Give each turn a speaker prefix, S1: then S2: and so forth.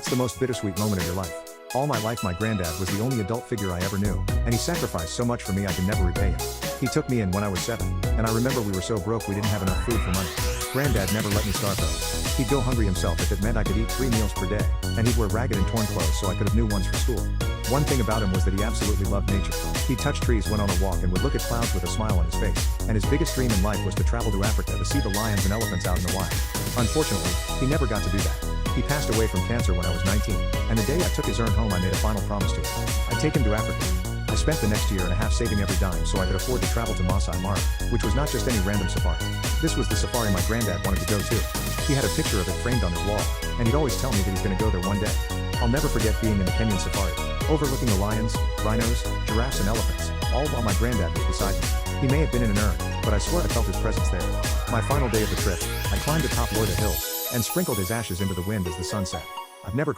S1: It's the most bittersweet moment of your life. All my life my granddad was the only adult figure I ever knew, and he sacrificed so much for me I can never repay him. He took me in when I was 7, and I remember we were so broke we didn't have enough food for money. Granddad never let me starve though. He'd go hungry himself if it meant I could eat 3 meals per day, and he'd wear ragged and torn clothes so I could have new ones for school. One thing about him was that he absolutely loved nature. He'd touch trees when on a walk and would look at clouds with a smile on his face, and his biggest dream in life was to travel to Africa to see the lions and elephants out in the wild. Unfortunately, he never got to do that. He passed away from cancer when I was 19, and the day I took his urn home I made a final promise to him. I'd take him to Africa. I spent the next year and a half saving every dime so I could afford to travel to Masai Mara, which was not just any random safari. This was the safari my granddad wanted to go to. He had a picture of it framed on his wall, and he'd always tell me that he's gonna go there one day. I'll never forget being in the Kenyan safari, overlooking the lions, rhinos, giraffes and elephants, all while my granddad was beside me. He may have been in an urn, but I swear I felt his presence there. My final day of the trip, I climbed atop Lorda Hills, and sprinkled his ashes into the wind as the sun set. I've never